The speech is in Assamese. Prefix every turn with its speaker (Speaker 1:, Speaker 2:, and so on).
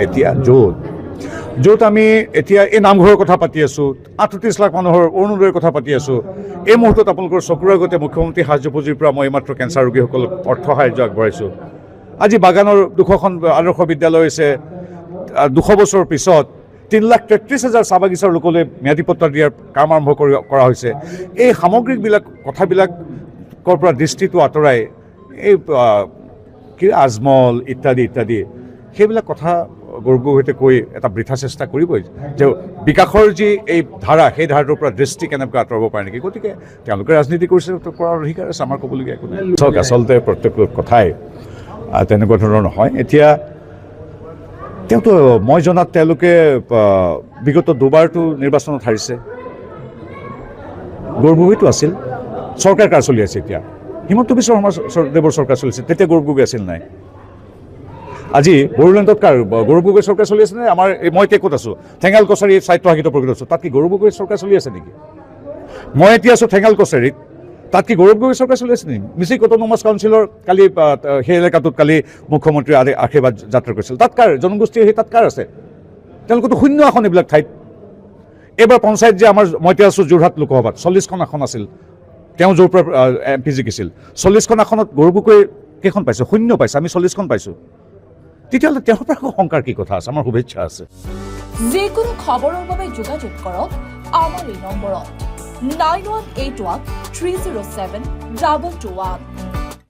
Speaker 1: এতিয়া য'ত আমি এতিয়া এই নামঘৰৰ কথা পাতি আছোঁ, 38 লাখ মানুহৰ অৰুণোদয়ৰ কথা পাতি আছোঁ, এই মুহূৰ্তত আপোনালোকৰ চকুৰ আগতে মুখ্যমন্ত্ৰী সাহায্য পুঁজিৰ পৰা মই এইমাত্ৰ কেঞ্চাৰ ৰোগীসকলক অৰ্থ সাহায্য আগবঢ়াইছোঁ। আজি বাগানৰ 200খন আদৰ্শ বিদ্যালয় আছে, 200 বছৰৰ পিছত 3,33,000 চাহ বাগিচাৰ লোকলৈ ম্যাদী পট্টা দিয়াৰ কাম আৰম্ভ কৰা হৈছে। এই সামগ্ৰিকবিলাক কথাবিলাকৰ পৰা দৃষ্টিটো আঁতৰাই এই আজমল ইত্যাদি সেইবিলাক কথা গৌৰৱ গগৈয়ে কৈ এটা বৃথা চেষ্টা কৰিবই যে বিকাশৰ যি এই ধাৰা, সেই ধাৰাটোৰ পৰা দৃষ্টি কেনেকৈ আঁতৰাব পাৰে নেকি। গতিকে তেওঁলোকে ৰাজনীতি কৰিছে, কৰাৰ অধিকাৰ আছে, আমাৰ ক'বলগীয়া একো নাই। চাওক, আচলতে প্ৰত্যেকটো কথাই তেনেকুৱা ধৰণৰ নহয়। এতিয়া তেওঁতো মই জনাত তেওঁলোকে বিগত দুবাৰটো নিৰ্বাচনত হাৰিছে। গৌৰৱ গগৈতো আছিল, চৰকাৰ কাৰ চলি আছে এতিয়া? হিমন্ত বিশ্ব শৰ্মাদেৱৰ চৰকাৰ চলিছে, তেতিয়া গৌৰৱ গগৈ আছিল নাই? আজি বড়োলেণ্ডত কাৰ গৌৰৱ গগৈ চৰকাৰ চলি আছে নে? মই এতিয়া ক'ত আছোঁ? ঠেঙাল কছাৰী স্বায়ত্তশাসিত প্ৰকৃত আছোঁ, তাত কি গৌৰৱ গগৈ চৰকাৰ চলি আছে নেকি? মই এতিয়া আছোঁ ঠেঙাল কছাৰীত, তাত কি গৌৰৱ গগৈ চৰকাৰ চলি আছে নেকি? মিচিং অট'নমাছ কাউন্সিলৰ কালি সেই এলেকাটোত কালি মুখ্যমন্ত্ৰীয়ে আশীৰ্বাদ যাত্ৰা কৰিছিল, তাত কাৰ জনগোষ্ঠী তাত কাৰ আছে? তেওঁলোকেতো শূন্য আসন এইবিলাক ঠাইত। এইবাৰ পঞ্চায়ত যে মই এতিয়া আছোঁ যোৰহাট লোকসভাত 40খন আসন আছিল, তেওঁ য'ৰ পৰা MP জিকিছিল, 40খন আসনত গৌৰৱ গগৈ কেইখন পাইছে? শূন্য পাইছে, আমি 40খন পাইছোঁ। তেতিয়াহ'লে তেওঁৰ পৰা শংকাৰ কি কথা আছে? আমাৰ শুভেচ্ছা আছে।
Speaker 2: যিকোনো খবৰৰ বাবে যোগাযোগ কৰক আমাৰ এই নম্বৰত 9181 307 221।